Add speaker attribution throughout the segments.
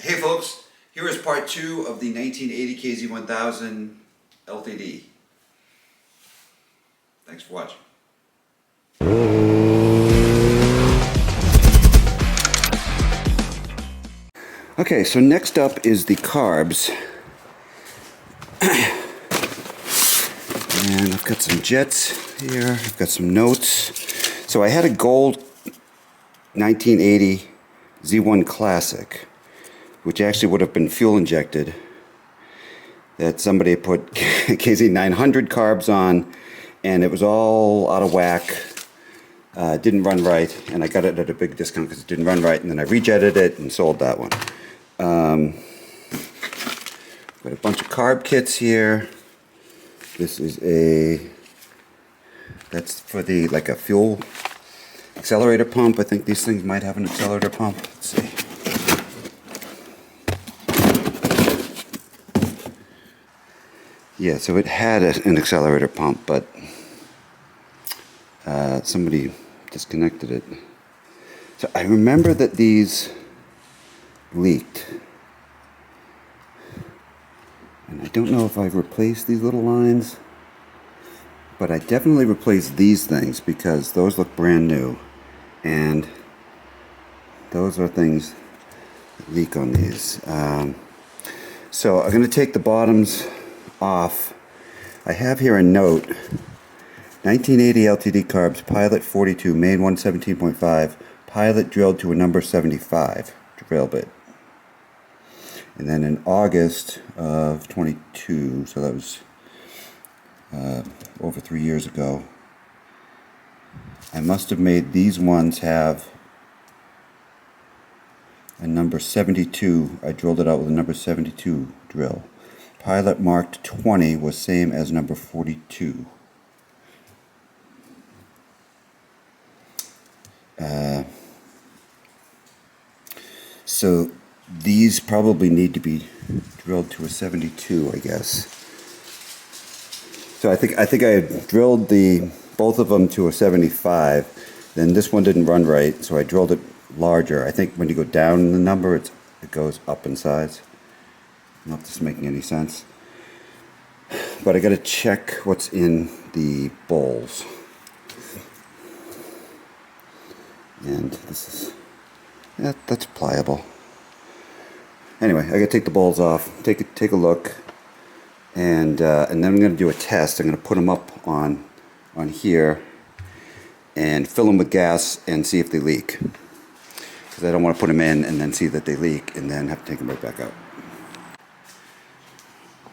Speaker 1: Hey folks, here is part 2 of the 1980 KZ1000 LTD. Thanks for watching. Okay, so next up is the Carbs. And I've got some jets here, I've got some notes. So I had a gold 1980 Z1 Classic, which actually would have been fuel injected, that somebody put KZ900 carbs on, and it was all out of whack. Didn't run right, and I got it at a big discount because it didn't run right, and then I rejetted it and sold that one. Got a bunch of carb kits here. This is that's for the, like a fuel accelerator pump. I think these things might have an accelerator pump. Let's see. Yeah, so it had an accelerator pump, but somebody disconnected it. So I remember that these leaked. And I don't know if I've replaced these little lines, but I definitely replaced these things because those look brand new. And those are things that leak on these. So I'm going to take the bottoms off. I have here a note. 1980 LTD Carbs, Pilot 42, main 117.5, Pilot drilled to a number 75 drill bit. And then in August of 22, so that was over 3 years ago, I must have made these ones have a number 72. I drilled it out with a number 72 drill. Pilot marked 20 was same as number 42. So these probably need to be drilled to a 72, I guess. So I think I drilled both of them to a 75. Then this one didn't run right, so I drilled it larger. I think when you go down in the number, it goes up in size. I don't know if this is making any sense. But I got to check what's in the bowls. And this is, yeah, that's pliable. Anyway, I got to take the bowls off, take a look, and then I'm going to do a test. I'm going to put them up on here and fill them with gas and see if they leak. Because I don't want to put them in and then see that they leak and then have to take them right back out.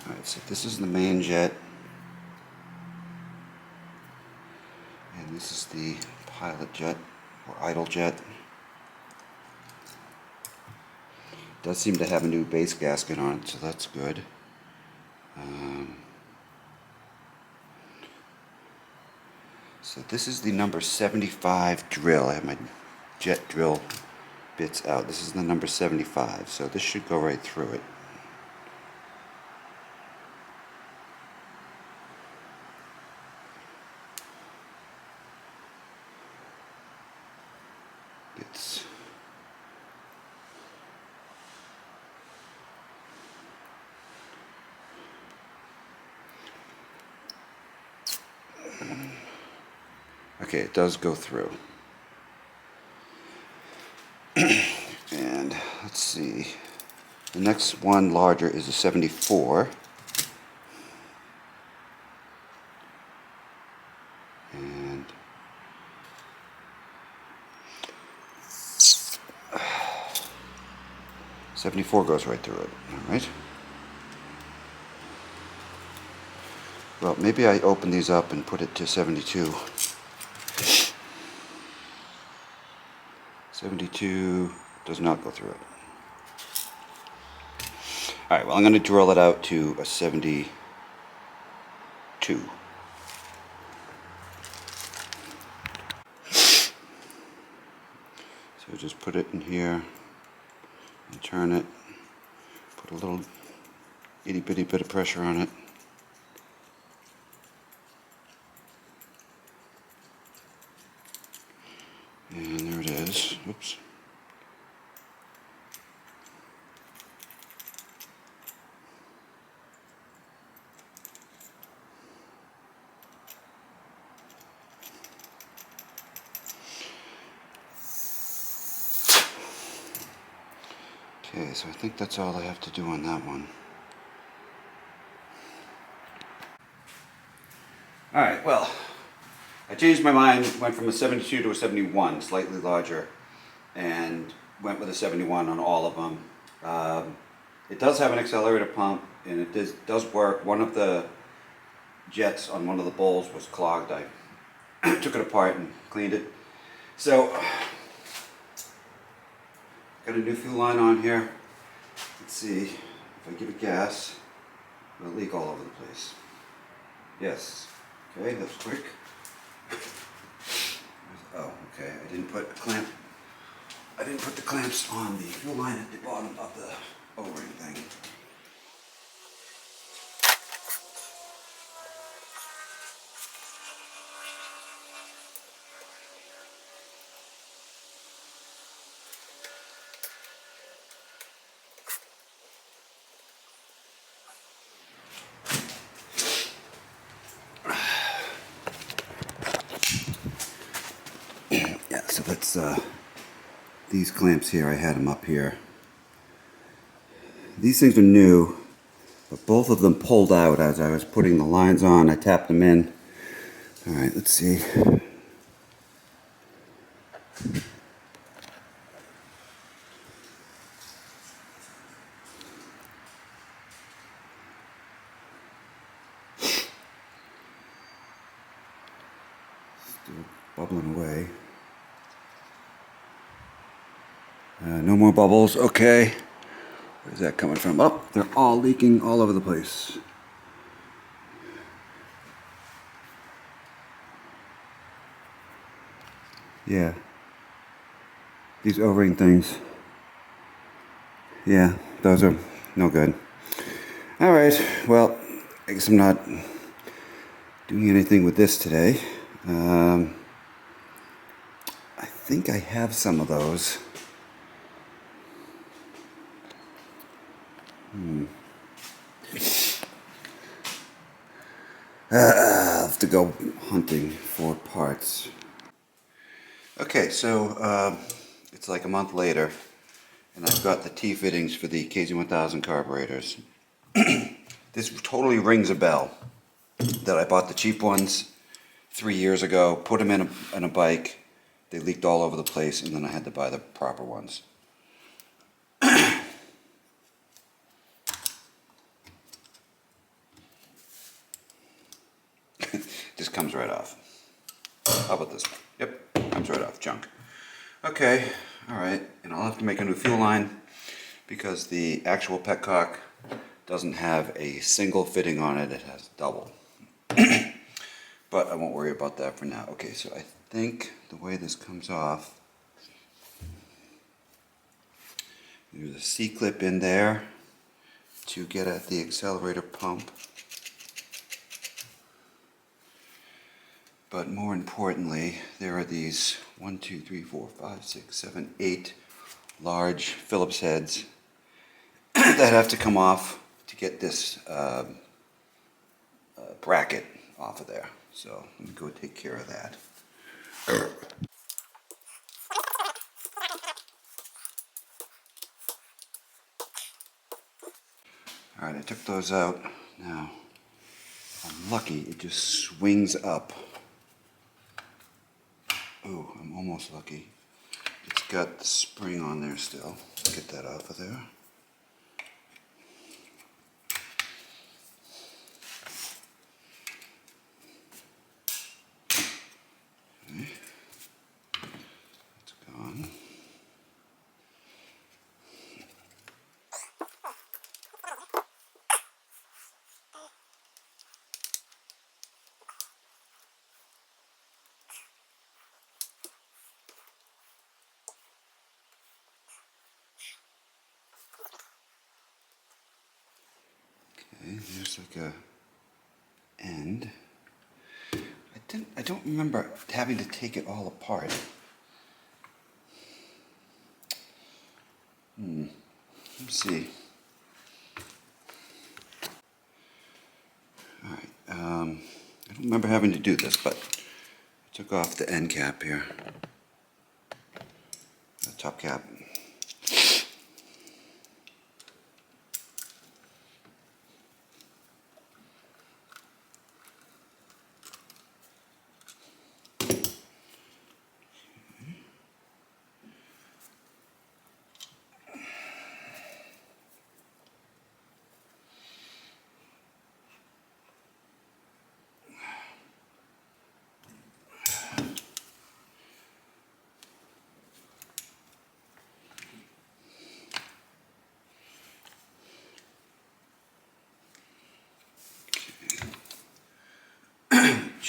Speaker 1: Alright, so this is the main jet. And this is the pilot jet, or idle jet. It does seem to have a new base gasket on it, so that's good. So this is the number 75 drill. I have my jet drill bits out. This is the number 75, so this should go right through it. It's okay, it does go through. And let's see. The next one larger is a 74. And 74 goes right through it. Alright. Well, maybe I open these up and put it to 72. 72 does not go through it. Alright, well, I'm going to drill it out to a 72. So just put it in here and turn it. Put a little itty bitty bit of pressure on it. And there it is. Oops. Okay, so I think that's all I have to do on that one. Alright, well, I changed my mind, went from a 72 to a 71, slightly larger, and went with a 71 on all of them. It does have an accelerator pump, and it does work. One of the jets on one of the bowls was clogged. I took it apart and cleaned it. So, got a new fuel line on here. Let's see, if I give it gas, it'll leak all over the place. Yes. Okay, that's quick. Oh, okay, I didn't put the clamps on the fuel line at the bottom of the O-ring thing. Yeah, so that's these clamps here. I had them up here. These things are new, but both of them pulled out as I was putting the lines on. I tapped them in. All right, let's see. Still bubbling away. No more bubbles. Okay. Where's that coming from? Oh, they're all leaking all over the place. Yeah. These O-ring things. Yeah, those are no good. All right. Well, I guess I'm not doing anything with this today. I think I have some of those. I'll have to go hunting for parts. Okay, so it's like a month later, and I've got the T-fittings for the KZ1000 carburetors. This totally rings a bell that I bought the cheap ones 3 years ago, put them in a bike, they leaked all over the place, and then I had to buy the proper ones. Just comes right off. How about this one? Yep, comes right off, junk. Okay, alright, and I'll have to make a new fuel line because the actual petcock doesn't have a single fitting on it, it has double. But I won't worry about that for now. Okay, so I think the way this comes off, there's a C-clip in there to get at the accelerator pump. But more importantly, there are these 1, 2, 3, 4, 5, 6, 7, 8 large Phillips heads that have to come off to get this bracket off of there. So let me go take care of that. Alright, I took those out. Now, I'm lucky it just swings up. Oh, I'm almost lucky. It's got the spring on there still. Get that off of there. Okay. It's gone. Okay, there's like a end. I don't remember having to take it all apart. Let's see. Alright, I don't remember having to do this, but I took off the end cap here. The top cap.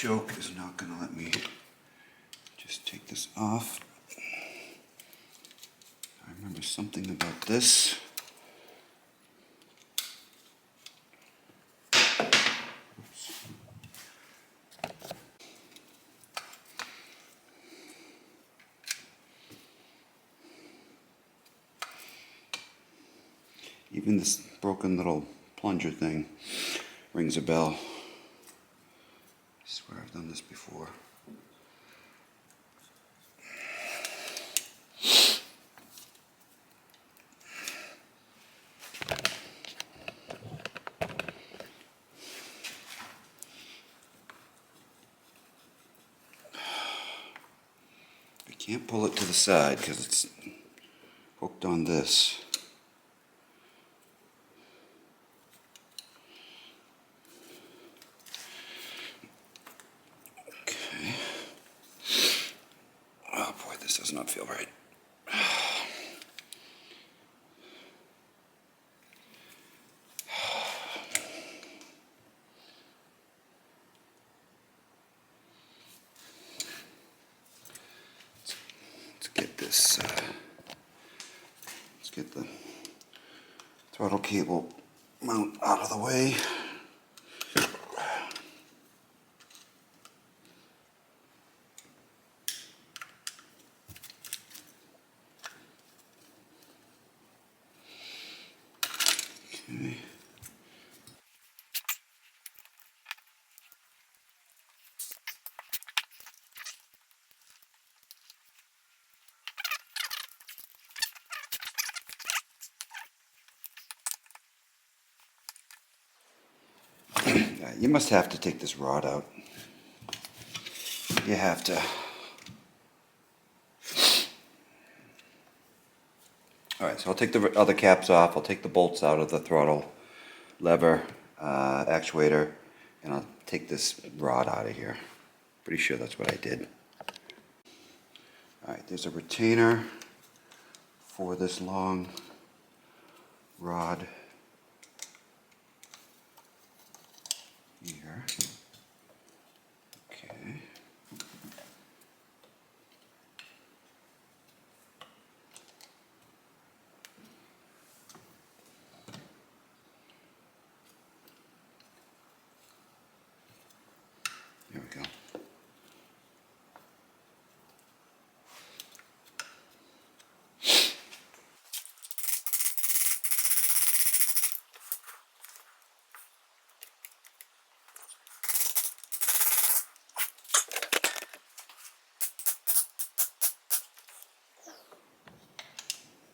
Speaker 1: choke is not going to let me just take this off. I remember something about this. Oops. Even this broken little plunger thing rings a bell. I swear I've done this before. I can't pull it to the side because it's hooked on this. Okay. Oh boy, this does not feel right. Let's get the throttle cable mount out of the way. Okay. You must have to take this rod out. You have to. Alright, so I'll take the other caps off. I'll take the bolts out of the throttle lever, actuator, and I'll take this rod out of here. Pretty sure that's what I did. Alright, there's a retainer for this long rod here. Okay. There we go.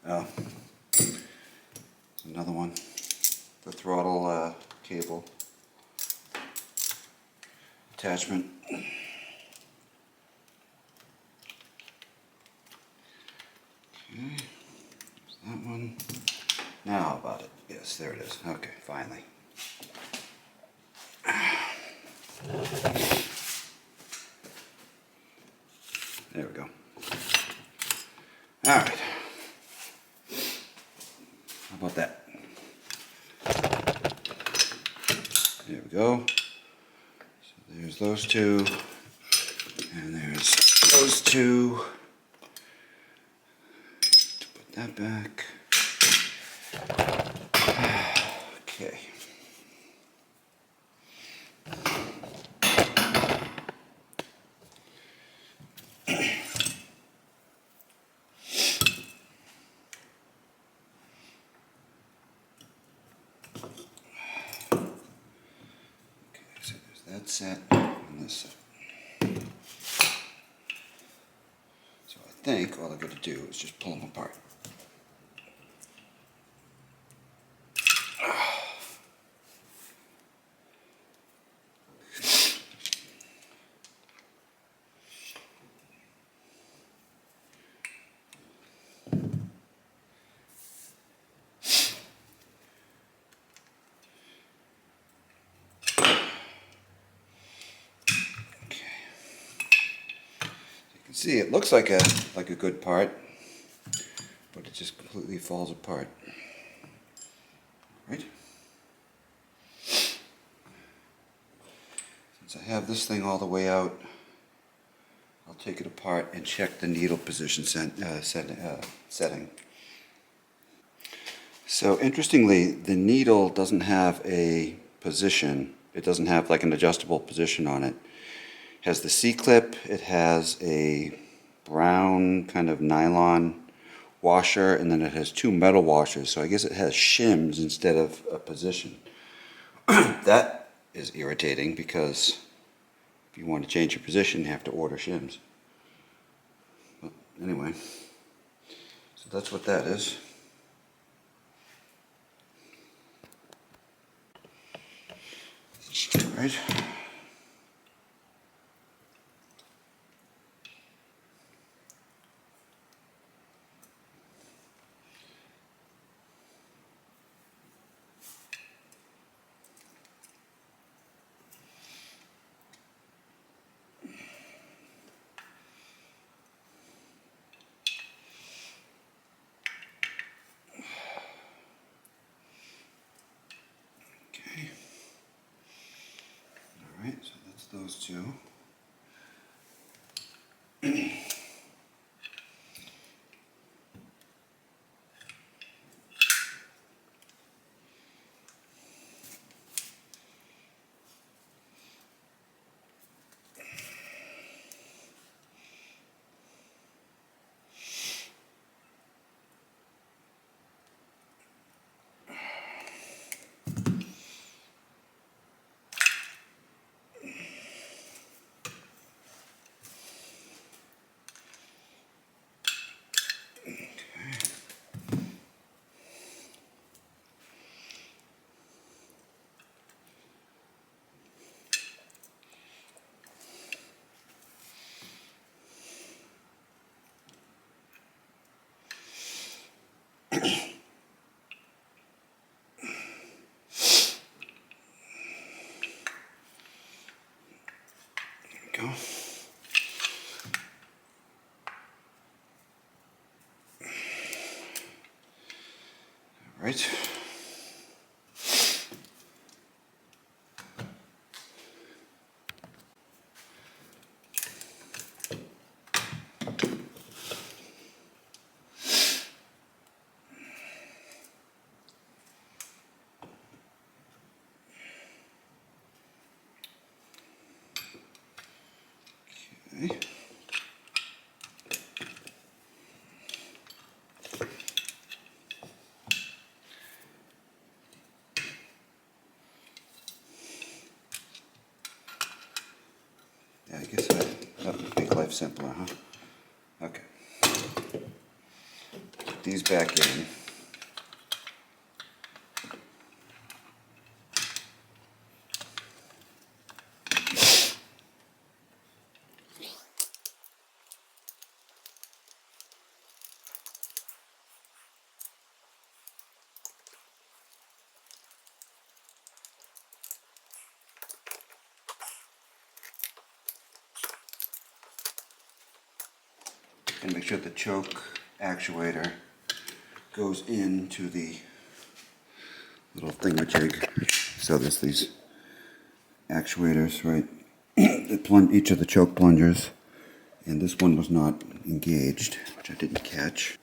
Speaker 1: Oh, another one. The throttle cable attachment. Okay, there's that one. Now how about it? Yes, there it is. Okay, finally. There we go. All right. How about that? There we go. So there's those two, and there's those two. To put that back. Okay. That set and this set. So I think all I've got to do is just pull them apart. See, it looks like a good part, but it just completely falls apart. Right? Once I have this thing all the way out, I'll take it apart and check the needle position setting. So interestingly, the needle doesn't have a position. It doesn't have like an adjustable position on it. It has the C-clip, it has a brown kind of nylon washer, and then it has two metal washers. So I guess it has shims instead of a position. That is irritating because if you want to change your position, you have to order shims. But anyway, so that's what that is. All right. Okay. All right, so that's those two. Go. All right. Okay. Yeah, I guess that would make life simpler, huh? Okay. Put these back in. And make sure the choke actuator goes into the little thingamajig. So there's these actuators, right? Each of the choke plungers. And this one was not engaged, which I didn't catch.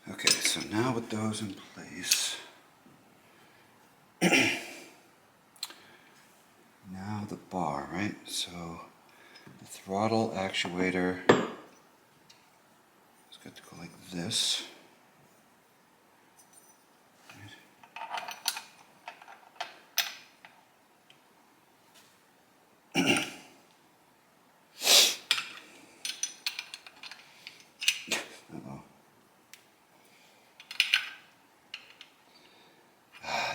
Speaker 1: Okay, so now with those in place, now the bar, right? So the throttle actuator is going to go like this. Uh-oh.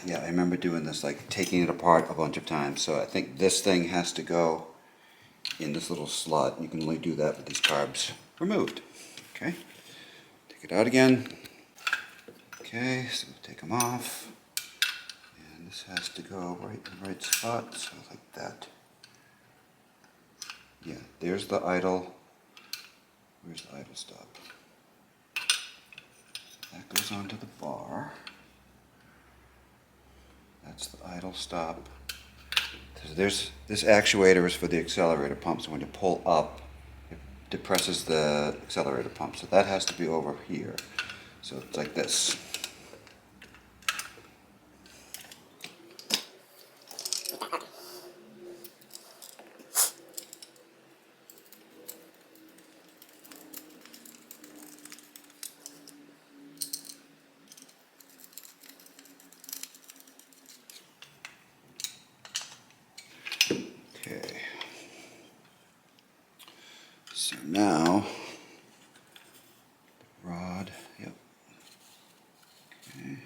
Speaker 1: Yeah, I remember doing this, like taking it apart a bunch of times. So I think this thing has to go in this little slot. You can only do that with these carbs removed. Okay, take it out again. Okay, so take them off. And this has to go right in the right spot, so like that. Yeah, there's the idle. Where's the idle stop? That goes onto the bar. That's the idle stop. So this actuator is for the accelerator pump, so when you pull up, it depresses the accelerator pump. So that has to be over here. So it's like this. Okay. So now, rod, yep. Okay.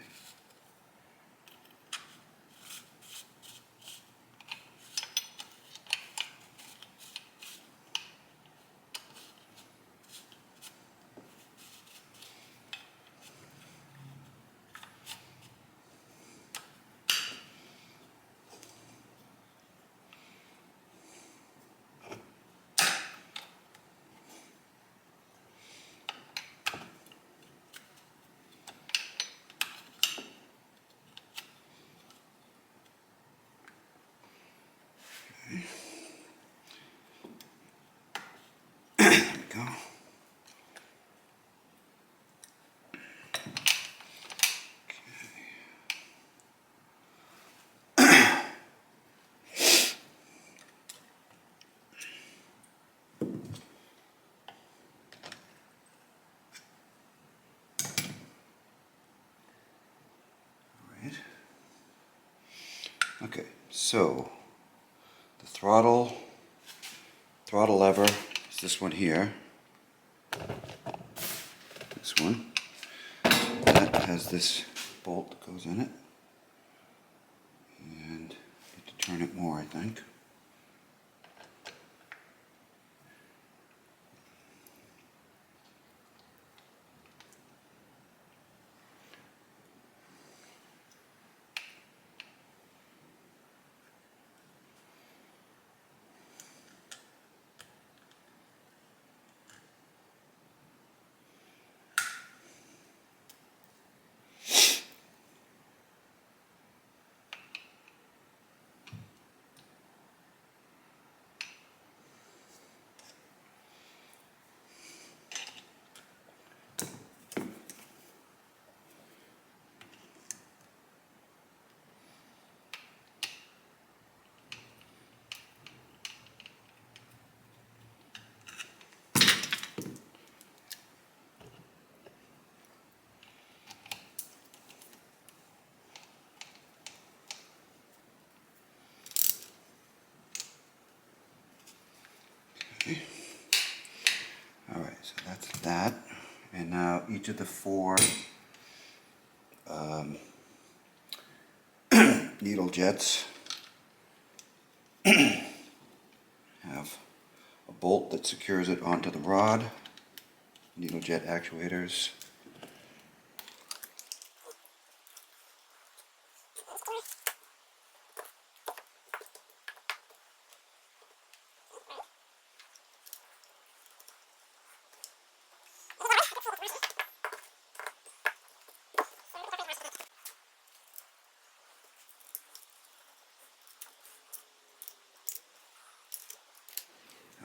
Speaker 1: There we go. Okay, so the throttle lever is this one here. This one. That has this bolt that goes in it. And you need to turn it more, I think. Okay. Alright, so that's that. And now each of the four needle jets have a bolt that secures it onto the rod. Needle jet actuators.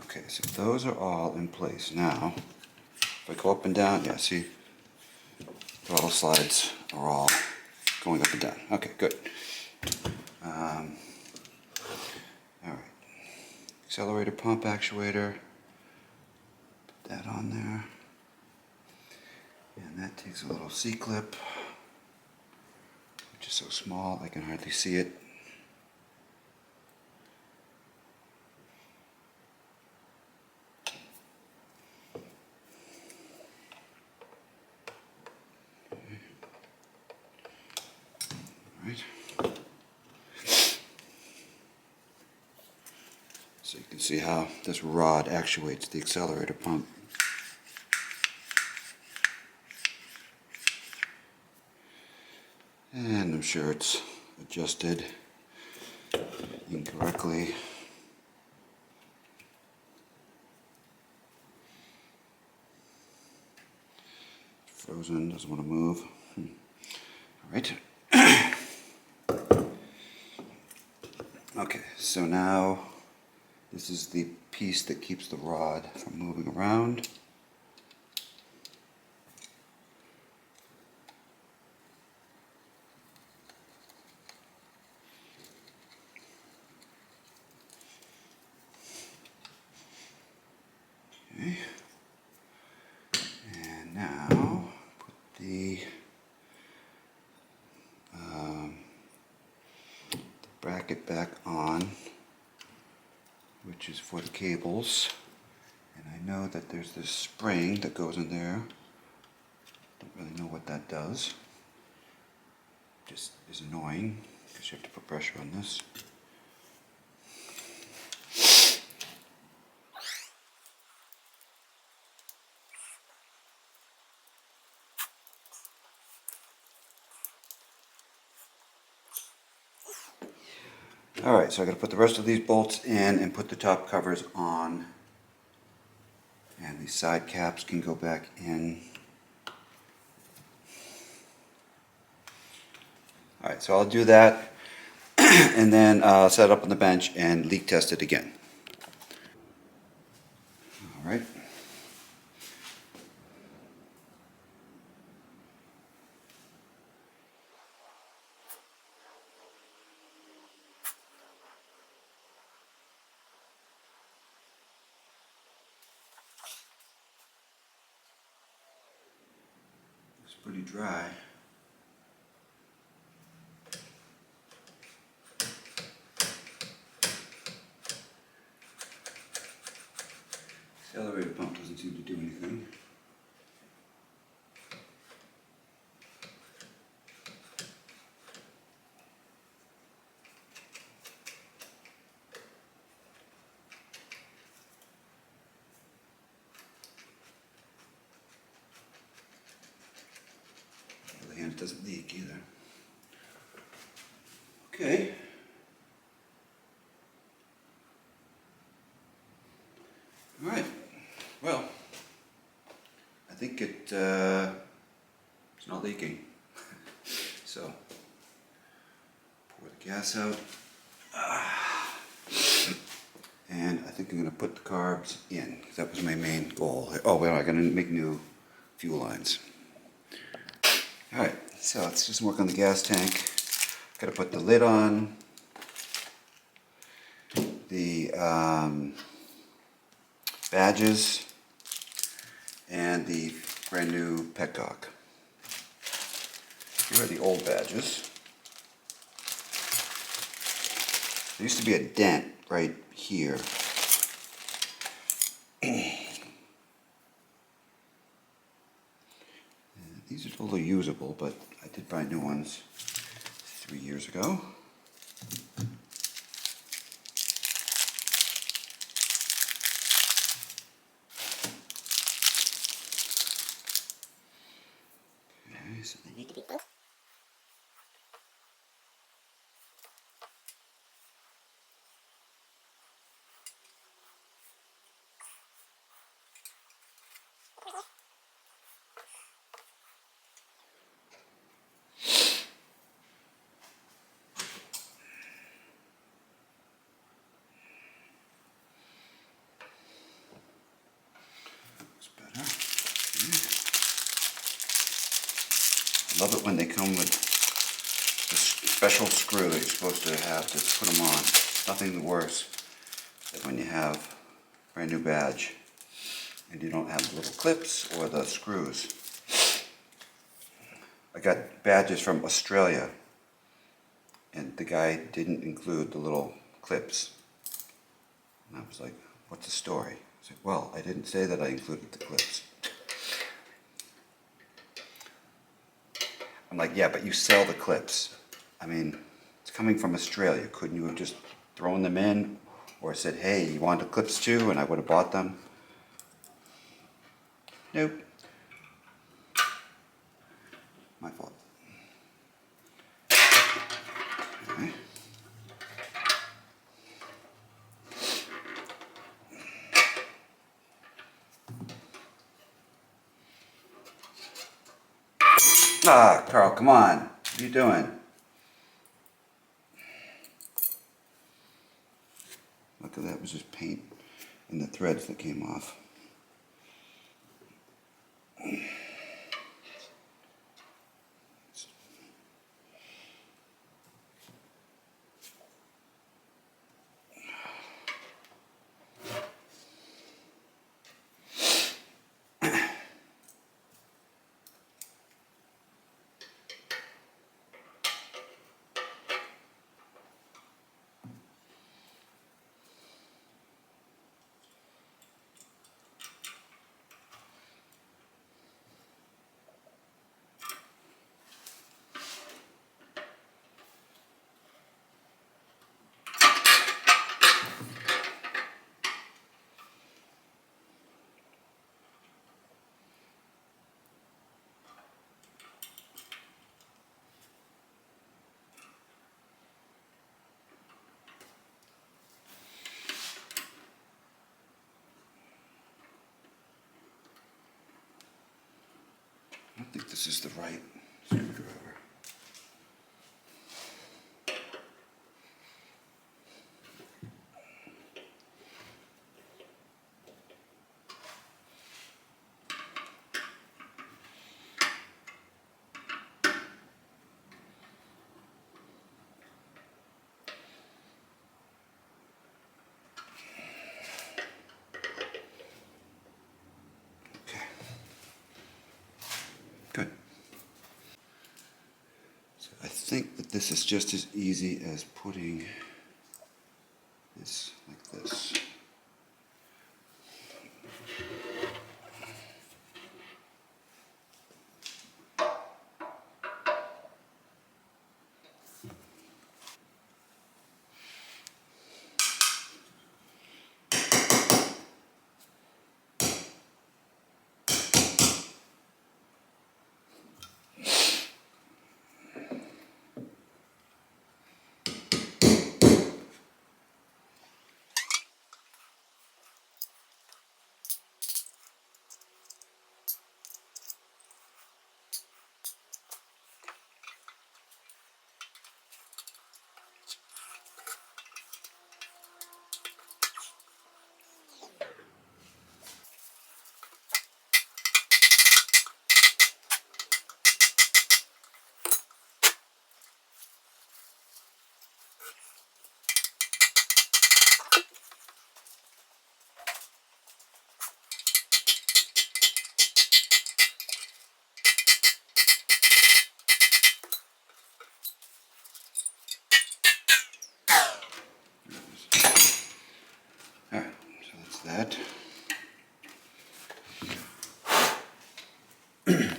Speaker 1: Okay, so those are all in place. Now, if I go up and down, yeah, see, throttle slides are all going up and down. Okay, good. All right, accelerator pump actuator, put that on there. And that takes a little C-clip, which is so small I can hardly see it. Right. So you can see how this rod actuates the accelerator pump. And I'm sure it's adjusted incorrectly. Frozen, doesn't want to move. All right. Okay, so now this is the piece that keeps the rod from moving around. Okay. And now put the bracket back on, which is for the cables. And I know that there's this spring that goes in there. Don't really know what that does. Just is annoying because you have to put pressure on this. Alright, so I got to put the rest of these bolts in and put the top covers on. And these side caps can go back in. Alright, so I'll do that and then set it up on the bench and leak test it again. Alright. It's pretty dry. Accelerator pump doesn't seem to do anything. On the other hand, it doesn't leak either. Okay. Alright. Well, I think it's not leaking. So, pour the gas out. And I think I'm going to put the carbs in, because that was my main goal. Oh, well, I'm going to make new fuel lines. Alright, so let's just work on the gas tank. Got to put the lid on. The badges. And the brand new petcock. Here are the old badges. There used to be a dent right here. These are totally usable, but I did buy new ones 3 years ago. Okay, so they need to be both. Better. I love it when they come with the special screw that you're supposed to have to put them on. Nothing worse than when you have a brand new badge and you don't have the little clips or the screws. I got badges from Australia and the guy didn't include the little clips. And I was like, what's the story? I said, well, I didn't say that I included the clips. I'm like, yeah, but you sell the clips. I mean, it's coming from Australia. Couldn't you have just thrown them in or said, hey, you want the clips too? And I would have bought them. Nope. My fault. Ah, Carl, come on. What are you doing? Look at that, it was just paint and the threads that came off. I don't think this is the right screwdriver. Okay. Good. So I think that this is just as easy as putting this like this. Alright, so that's that. Okay.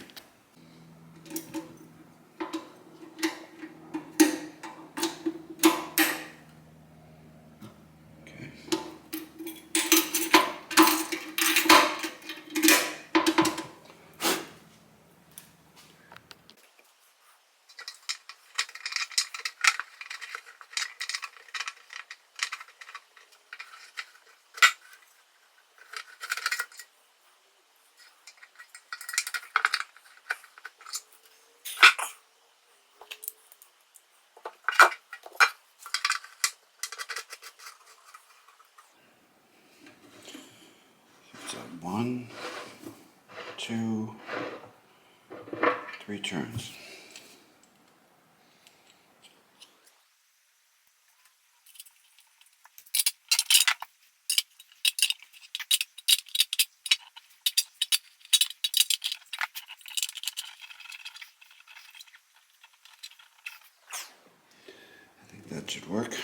Speaker 1: So 1, 2, 3 turns. I think that should work.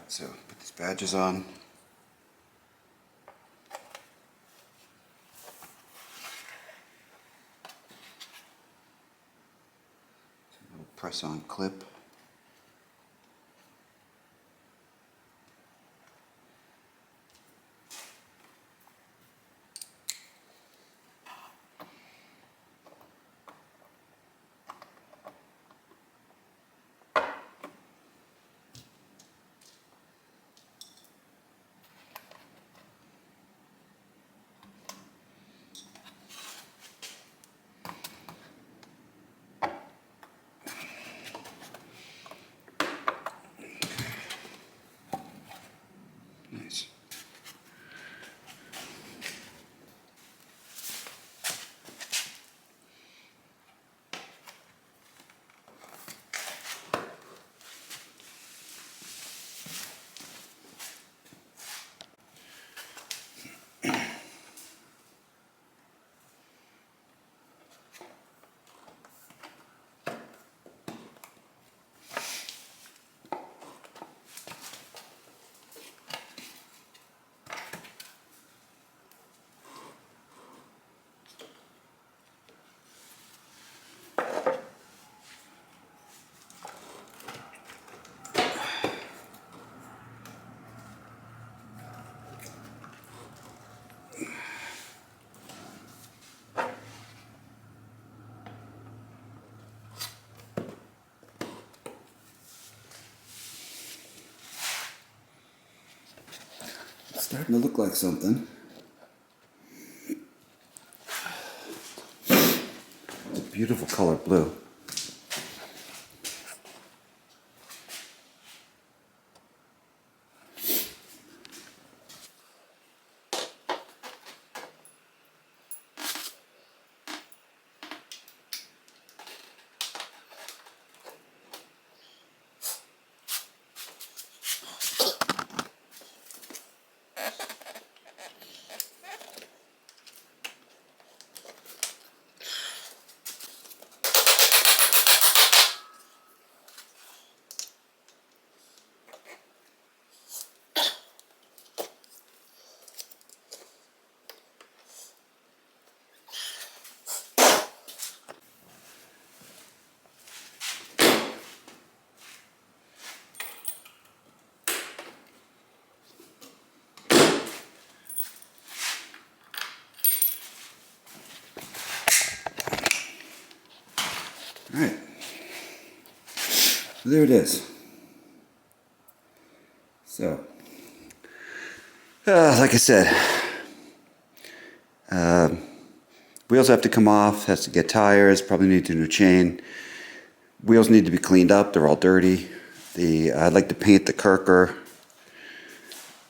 Speaker 1: So put these badges on. Little press-on clip. Nice. It's starting to look like something. It's a beautiful color blue. Alright, so there it is. So, like I said, wheels have to come off, has to get tires, probably need a new chain. Wheels need to be cleaned up, they're all dirty. I'd like to paint the Kirker.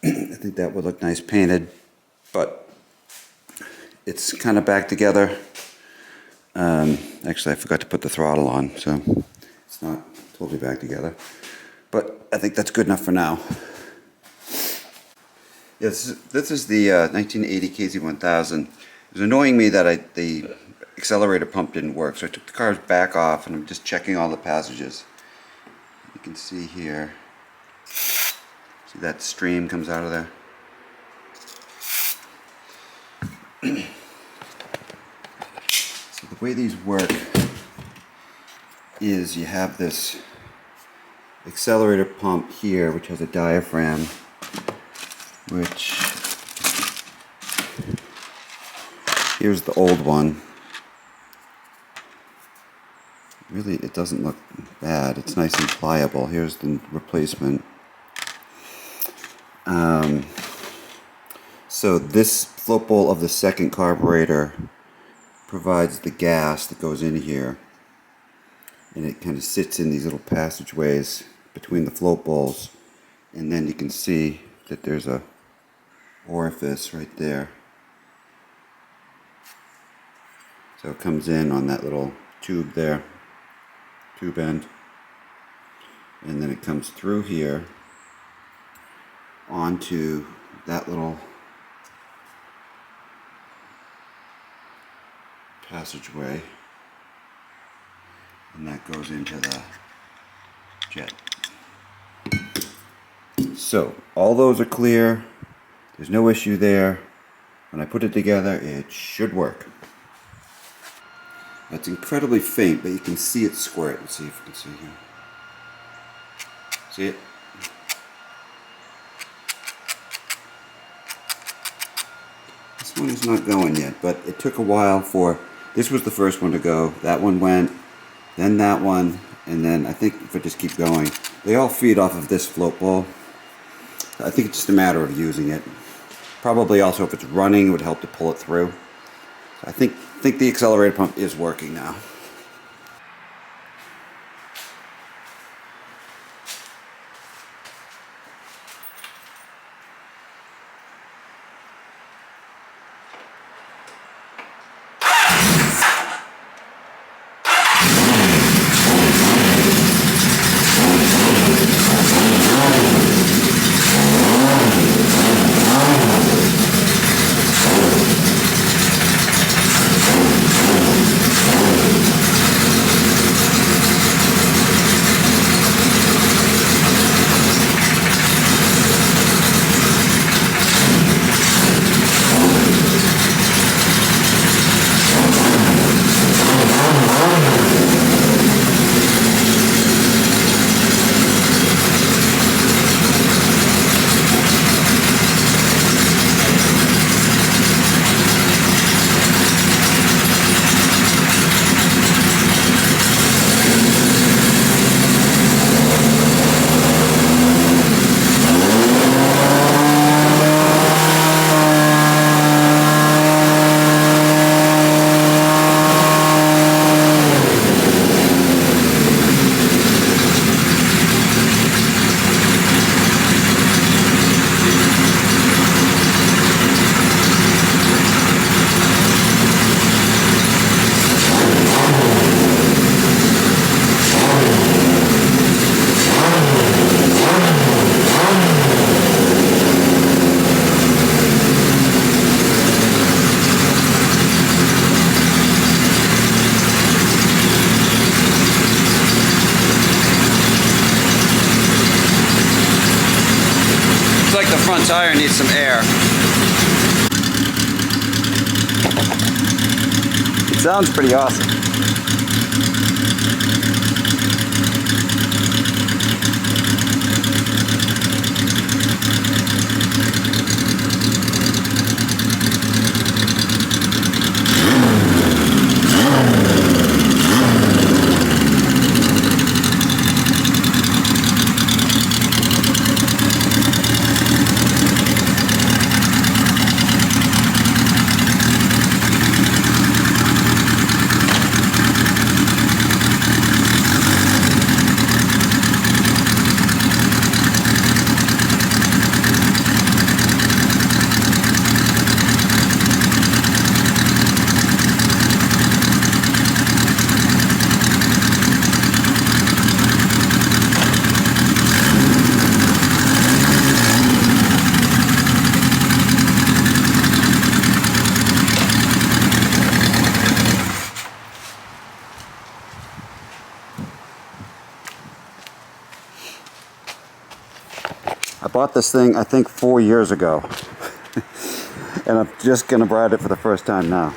Speaker 1: I think that would look nice painted, but it's kind of back together. Actually, I forgot to put the throttle on, so it's not totally back together. But I think that's good enough for now. Yeah, this is the 1980 KZ1000. It was annoying me that the accelerator pump didn't work, so I took the carbs back off and I'm just checking all the passages. You can see here. See that stream comes out of there? So the way these work is you have this accelerator pump here, which has a diaphragm, which here's the old one. Really, it doesn't look bad. It's nice and pliable. Here's the replacement. So this float bowl of the second carburetor provides the gas that goes in here, and it kind of sits in these little passageways between the float bowls, and then you can see that there's a orifice right there. So it comes in on that little tube there, tube end, and then it comes through here onto that little passageway, and that goes into the jet. So all those are clear. There's no issue there. When I put it together, it should work. It's incredibly faint, but you can see it squirt. Let's see if you can see here. See it? This one is not going yet, but it took a while for... This was the first one to go. That one went, then that one, and then I think if I just keep going, they all feed off of this float bowl. I think it's just a matter of using it. Probably also if it's running, it would help to pull it through. So I think the accelerator pump is working now. Looks like the front tire needs some air. It sounds pretty awesome. I bought this thing, I think, 4 years ago. And I'm just going to ride it for the first time now.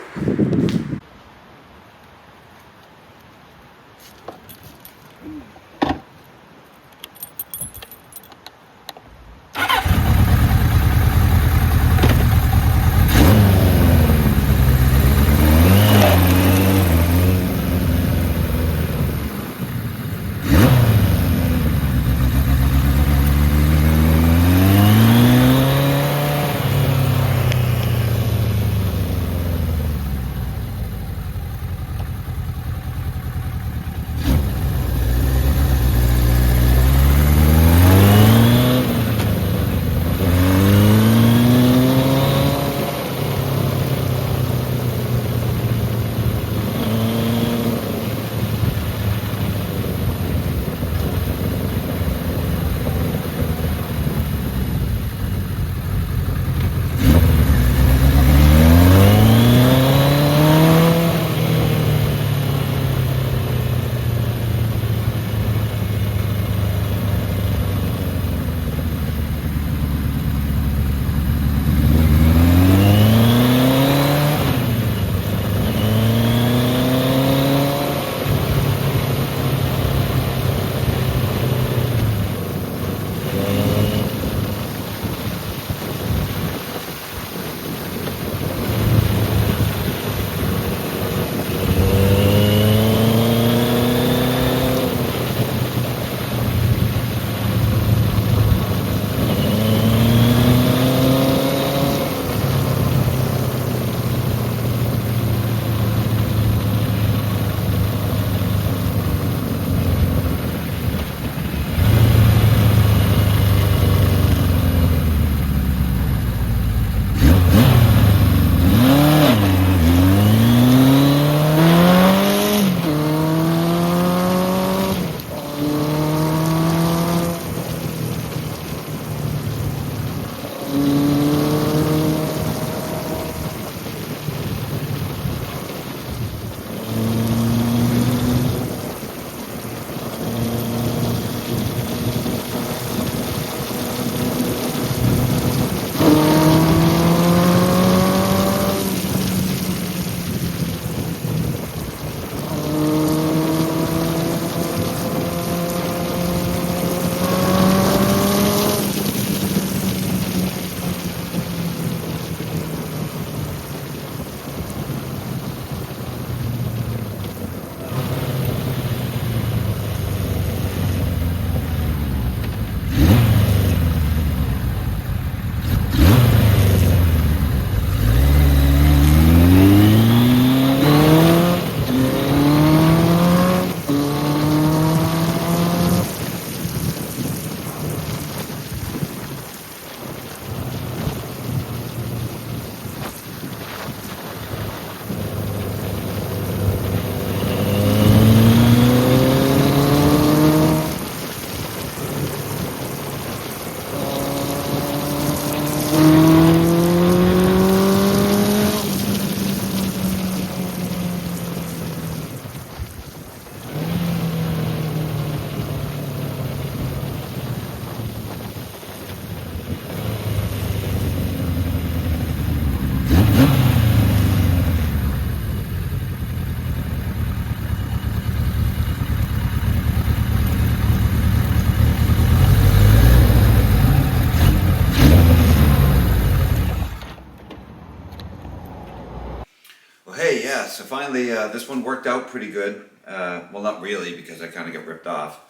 Speaker 1: Well, hey, yeah, so finally this one worked out pretty good. Well, not really, because I kind of got ripped off,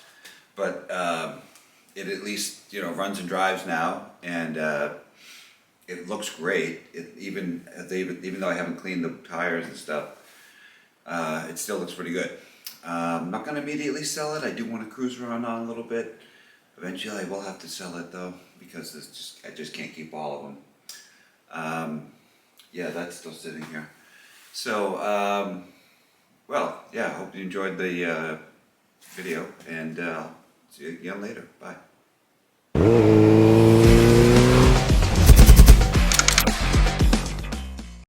Speaker 1: but it at least, you know, runs and drives now, and it looks great. Even though I haven't cleaned the tires and stuff, it still looks pretty good. I'm not going to immediately sell it. I do want to cruise around on a little bit. Eventually I will have to sell it though, because I just can't keep all of them. Yeah, that's still sitting here. So, well, yeah, I hope you enjoyed the video, and see you again later. Bye.